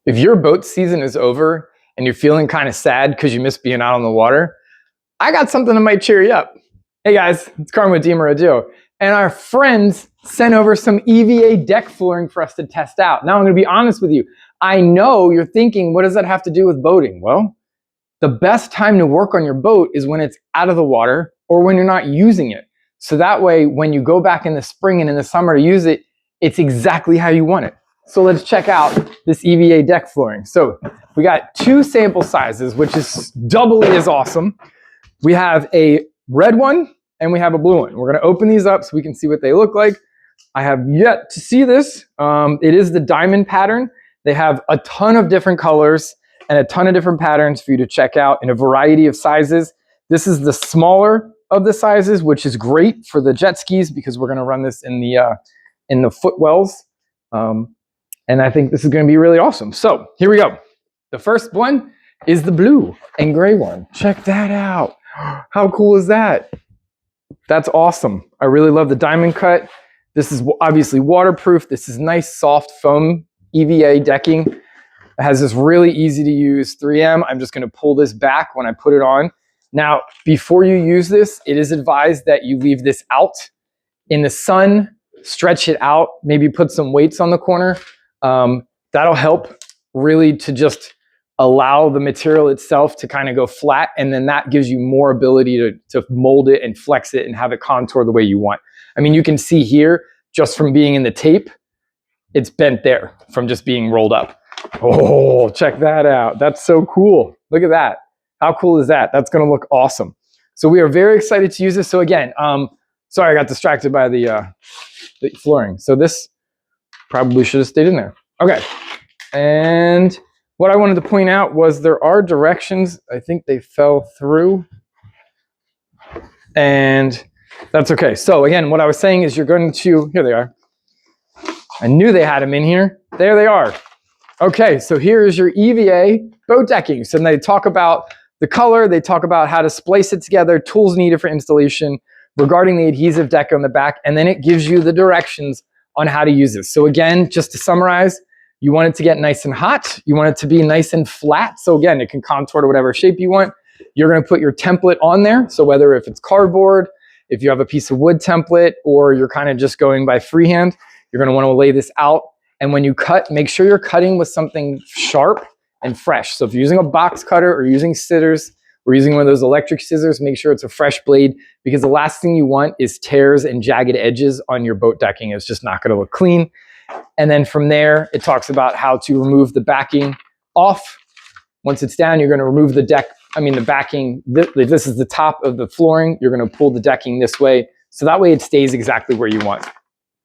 If your boat season is over and you're feeling kind of sad because you missed being out on the water, I got something that might cheer you up. Hey guys, it's Carmen with Dimaradillo, and our friends sent over some EVA deck flooring for us to test out. Now I'm going to be honest with you. I know you're thinking, what does that have to do with boating? Well, the best time to work on your boat is when it's out of the water or when you're not using it. So that way, when you go back in the spring and in the summer to use it, it's exactly how you want it. So let's check out this EVA deck flooring. So we got two sample sizes, which is doubly as awesome. We have a red one and we have a blue one. We're going to open these up so we can see what they look like. I have yet to see this. It is the diamond pattern. They have a ton of different colors and a ton of different patterns for you to check out in a variety of sizes. This is the smaller of the sizes, which is great for the jet skis because we're going to run this in the footwells. And I think this is going to be really awesome. So here we go. The first one is the blue and gray one. Check that out. How cool is that? That's awesome. I really love the diamond cut. This is obviously waterproof. This is nice soft foam EVA decking. It has this really easy to use 3M. I'm just going to pull this back when I put it on. Now, before you use this, it is advised that you leave this out in the sun, stretch it out, maybe put some weights on the corner. That'll help really to just allow the material itself to kind of go flat, and then that gives you more ability to mold it and flex it and have it contour the way you want. I mean, you can see here, just from being in the tape, it's bent there from just being rolled up. Oh, check that out. That's so cool. Look at that. How cool is that? That's going to look awesome. So we are very excited to use this. So again, sorry, I got distracted by the flooring. So this probably should have stayed in there. Okay. And what I wanted to point out was there are directions. I think they fell through. And that's okay. So again, what I was saying is you're going to, here they are. I knew they had them in here. There they are. Okay, so here is your EVA boat decking. So they talk about the color, they talk about how to splice it together, tools needed for installation, regarding the adhesive deck on the back, and then it gives you the directions on how to use this. So again, just to summarize, you want it to get nice and hot. You want it to be nice and flat. So again, it can contour to whatever shape you want. You're going to put your template on there. So whether if it's cardboard, if you have a piece of wood template, or you're kind of just going by freehand, you're going to want to lay this out. And when you cut, make sure you're cutting with something sharp and fresh. So if you're using a box cutter or using scissors or using one of those electric scissors, make sure it's a fresh blade, because the last thing you want is tears and jagged edges on your boat decking. It's just not going to look clean. And then from there, it talks about how to remove the backing off. Once it's down, you're going to remove the the backing. This is the top of the flooring. You're going to pull the decking this way. So that way it stays exactly where you want.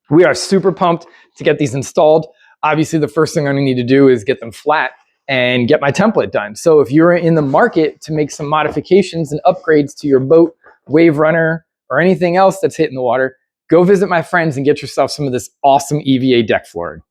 We are super pumped to get these installed. Obviously, the first thing I'm going to need to do is get them flat and get my template done. So if you're in the market to make some modifications and upgrades to your boat, wave runner, or anything else that's hitting the water, go visit my friends and get yourself some of this awesome EVA deck flooring.